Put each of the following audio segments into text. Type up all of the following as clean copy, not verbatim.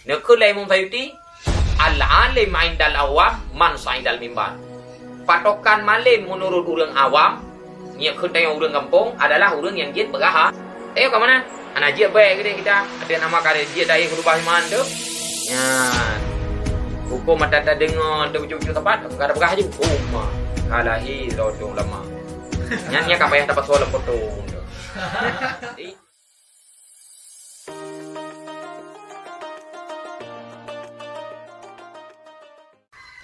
Nekulai mumfayuti al-alim indal awam man sa'idal mimbar. Patokan malim menurut orang awam, nya kedai orang kampung adalah orang yang jid berah. Ke mana? Anak jid baik ke kita. Ada nama kare jid dai berubah iman tu. Ya. Hukum mata dengar tu cucu tempat, kada berah je hukum. Kalahi rodong lama. Nya ka payah dapat soal potong.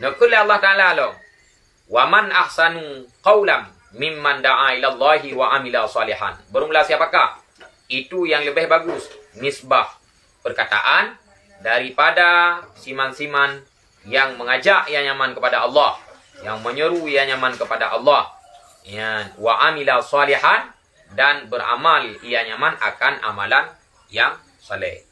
Nakul Allah Ta'ala lo. Wa man ahsanu qawlam mimman da'a ila Allahi wa amila salihan. Berumlah siapakah? Itu yang lebih bagus. Nisbah perkataan daripada siman-siman yang mengajak ia nyaman kepada Allah. Yang menyeru ia nyaman kepada Allah. Ya, wa amila salihan. Dan beramal ia nyaman akan amalan yang saleh.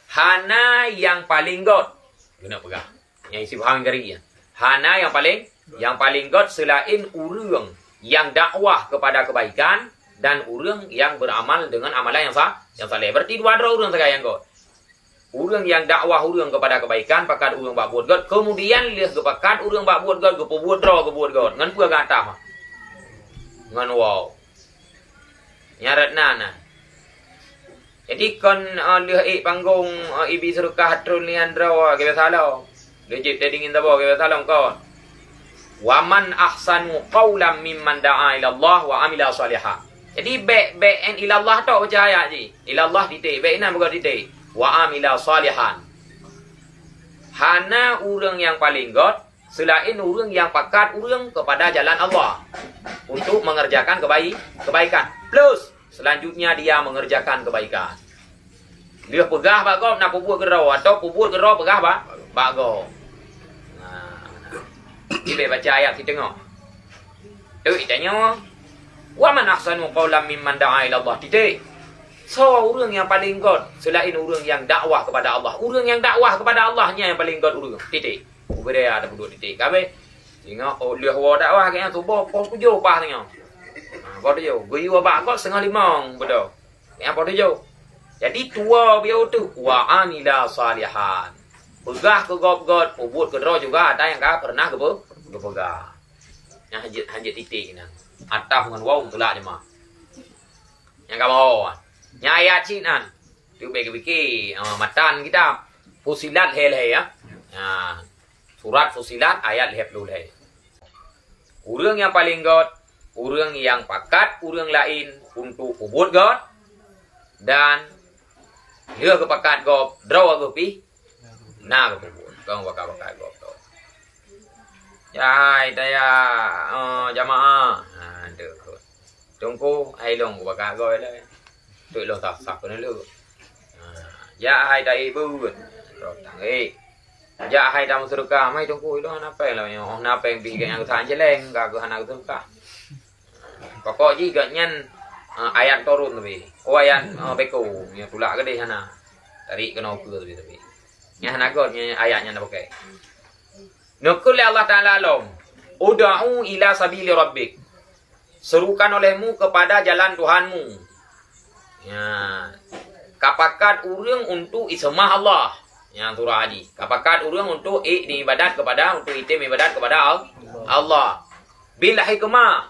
Hana yang paling god. Guna pegang. Yang isi faham dari ya. Hana yang paling god selain urang yang dakwah kepada kebaikan dan urang yang beramal dengan amalan yang saleh. Berarti dua orang saja yang god. Urang yang dakwah urang kepada kebaikan pakat urang bak buat god, kemudian lihat kepakat urang bak buat god, kebuat god. Ngan pua gata mah. Ngan wow. Nyarat nana. Jadi kon lihat panggung ibi serukah hatrul Leandro ke salah. Lejit dia dingin tabo ke salah kau. Wa man ahsanu qawlan mimman da'a ila Allah wa amila salihah. Jadi baik en ila Allah tu baca ayat ji. Ila Allah titik, baik nan bukan titik. Wa amila salihan. Hana urang yang paling god selain urang yang pakat urang kepada jalan Allah untuk mengerjakan kebaikan. Plus selanjutnya dia mengerjakan kebaikan. Dia pegah bago nak buat gerau atau buat gerau pegah bago. Nah. Dia baca ayat kita tengok. Tu itanya wa man ahsanu qawlan mimman da'a ila Allah titik. So urang yang paling god selain urang yang dakwah kepada Allah. Urang yang dakwah kepada Allahnya yang paling god urang. Titik. Ubere ada dua titik. Kabe tengok oh dia wa dakwah ke yang tu pos tujuh pas tengok. Apa dia? Gui wa ba god setengah limang betul. Yang apa dia? Jadi tua biau tu wa amila salihan. Pegah ke god buat ke draw juga ada yang kah pernah ke pegah. Yang hanjit titik ni. Atah dengan wow tulak je mah. Yang kah mau. Yang ayat cinan. Tu bagi matan kita. Fusilat hel ya. Surat Fusilat ayat 50. Urang yang paling god, urang yang pakat urang lain untuk ubud god dan dia kepakat god draw gopi na ke ubud kau bakal god tu. Ya daya jamaah. Ada kot. Tunggu ai long bakal god le. Tu lo tak sak ni lu. Ya ai dai bu. Rồi thằng ấy. Ya hai dalam surga mai tunggu itu apa lah yang apa yang bikin yang usaha jeleng gak ke anak surga. Pokok juga nyen ayat turun tapi. Oh ayat beko yang tulak ke deh sana. Tarik kena ukur tapi. Yang anak god yang ayatnya nak pakai. Nukul Allah Ta'ala lom. Uda'u ila sabili rabbik. Serukan olehmu kepada jalan Tuhanmu. Ya. Kapakat urang untuk ismah Allah. Yang surah Adi. Kapakat urang untuk ibadat kepada untuk itim ibadat kepada Allah. Bil hikmah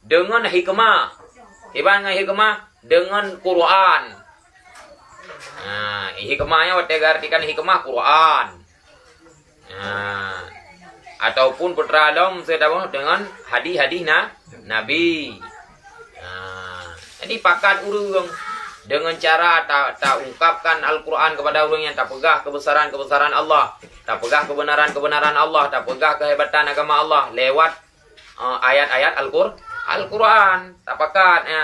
dengan hikmah. Ibarat dengan hikmah dengan Quran. Nah, hikmahnya kita artikan hikmah Quran. Nah, ataupun putra alam sedang dengan hadis-hadis Nabi. Nah, jadi pakat urang dengan cara tak ungkapkan Al-Quran kepada orang yang tak pegah kebesaran-kebesaran Allah, tak pegah kebenaran-kebenaran Allah, tak pegah kehebatan agama Allah lewat ayat-ayat Al-Quran, tak pakat ya.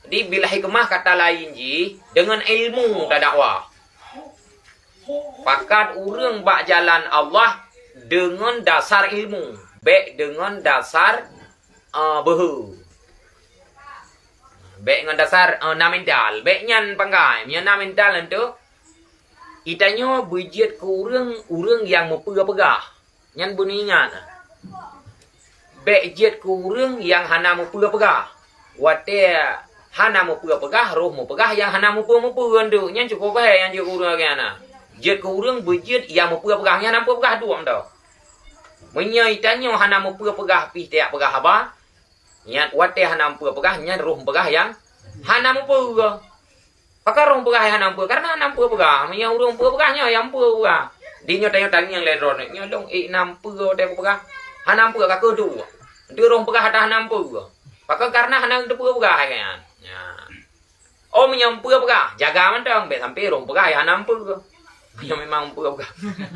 Jadi bila hikmah kata lain ji dengan ilmu tak dakwah. Pakat orang bak jalan Allah dengan dasar ilmu, baik dengan dasar behu. Baik dengan dasar namental, baik nyan panggai, nyan namental itu itanya bujit ke urang yang mepegah-pegah. Nyan bunyinya. Baik jet ke urang yang hana mepegah-pegah. Wate hana mu pegah roh mu pegah yang hana mu tu nya cukup bae yang je urang kana jet ke urang bejet yang mu pegah yang hana pegah duam dah menyai tanyo hana mu pegah pi tiak pegah haba nya wate hana mu pegah nya roh pegah yang hana mu pegah pakar roh pegah yang hana mu karena hana mu pegah nya urang pegahnya yang pegah di nyo tanyo yang ledron nya long nam pegah hana mu pegah ke du dia roh pegah dah hana mu pegah pakar karena hana mu pegah kan oh menyampu apa jaga mentang be sampai rong pegah ya nampu yang memang pegah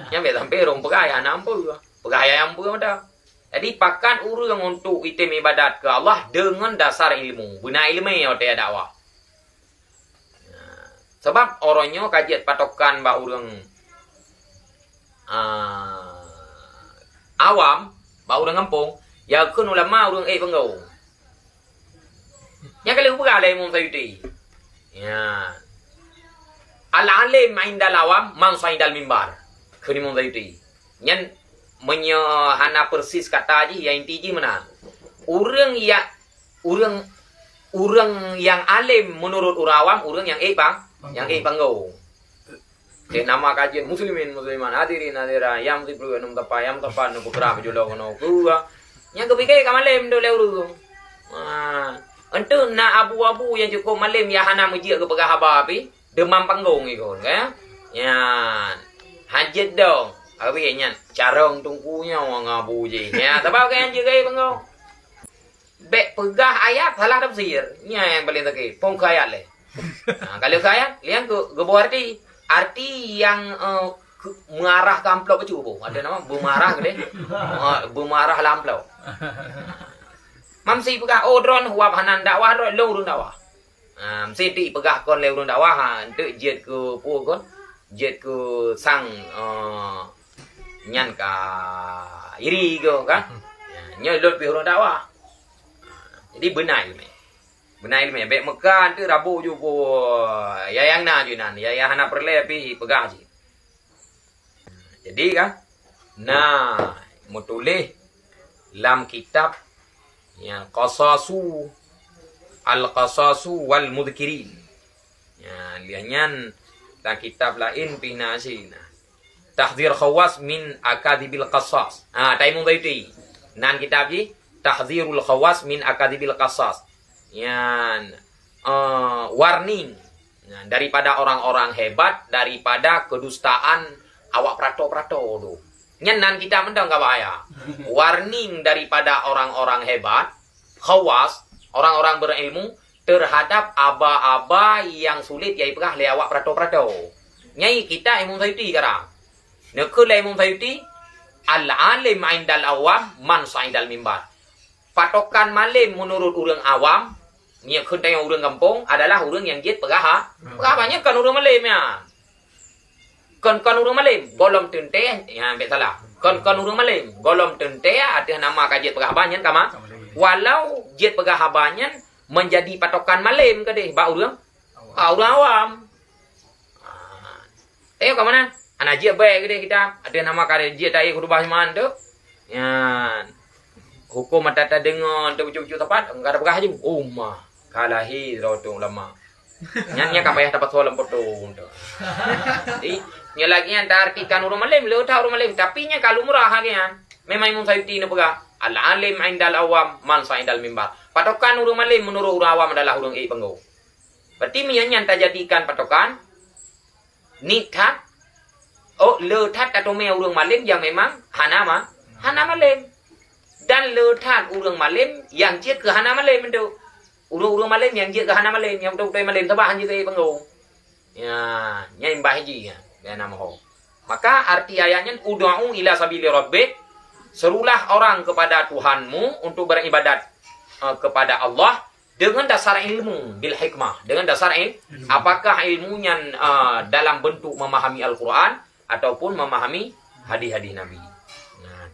yang be sampai rong pegah ya nampu pegah ya nampu mentang jadi pakat urang untuk item ibadat ke Allah dengan dasar ilmu benar ilmu ya teh dakwah sebab orangnya kajian patokan ba urang awam ba urang kampung ya kun ulama urang pengau yang kali pegah le mum sayuti ya al-alim indal awam man saidal mimbar kini mun itu nyen menyahana persis kata aja yang inti mana urang yang alim menurut urawam urang yang panggo ke nama kajian musliman hadirin hadira yang dipru enum tapayam tapan nu putra jolo kono kuwa nya kepikai kamalem do leuru Entu na abu-abu yang cukup malam ya hana mujia ke pegah haba api demam panggung ikon kan ya hajat dong api nya carong tungkunya wang abu je ya tapi kan juga panggung be pegah ayat salah tafsir nya yang paling sakit pong ayat le kalau ayat liang ke arti yang mengarah ke amplop cukup ada nama bumarah gede bumarah lamplop mamsi pegah odron huap hanan dakwah ro lo urang dakwah msi ti pegah kon le urang dakwah hante jet ke pu kon jet ke sang nyan ka iri go kan nya lot pi urang dakwah jadi benai me be Mekah tu Rabu ju pu yayang na ju nan yayang hana perle pi pegah ji jadi kan nah mutulih lam kitab ya qasasu al-qasasu wal mudhkirin ya lianyan ta kitab lain pinasina tahdzir khawas min akadibil qasas taimun baiti nan kitab ji tahdzirul khawas min akadibil qasas yan warning daripada orang-orang hebat daripada kedustaan awak prato-prato do nyenan kita mendang ka bahaya warning daripada orang-orang hebat khawas orang-orang berilmu terhadap aba-aba yang sulit yai pegah le awak prato-prato nyai kita imam sayuti kara nekul imam sayuti al-alim indal awam man saidal mimbar patokan malim menurut urang awam nya kun tayang urang kampung adalah urang yang jit pegah banyak kan urang malim ya kon urang malim golom tente ya be salah kon urang malim golom tente ada nama kajian pegah banyak kama walau jet pegah habanyan menjadi patokan malim ke deh ba urang awam teo ka mana ana je bae ke deh kita ada nama kajian tai kudu bahas man tu ya hukum mata dengan tu cucu tepat enggak ada pegah je umma kalahi rotung lama nyannya ka payah dapat soal potong tu nya lagi antar artikan urang malim le udah urang malim tapi nya kalau murah hagian memang imam sayuti ne pegah al alim indal awam man saidal mimbar patokan urang malim menurut urang awam adalah urang pengau berarti nya anta jadikan patokan nithat lethat atau me urang malim yang memang hana malim dan lethat urang malim yang jiet ke hana malim itu urang malim yang jiet ke hana malim yang betul malim tabahan je ke pengau ya nya imbah ji ya nama ho maka arti ayatnya ud'u ila sabili rabbik serulah orang kepada Tuhanmu untuk beribadat kepada Allah dengan dasar ilmu bil hikmah dengan dasar apakah ilmunya dalam bentuk memahami Al-Qur'an ataupun memahami hadis-hadis Nabi nah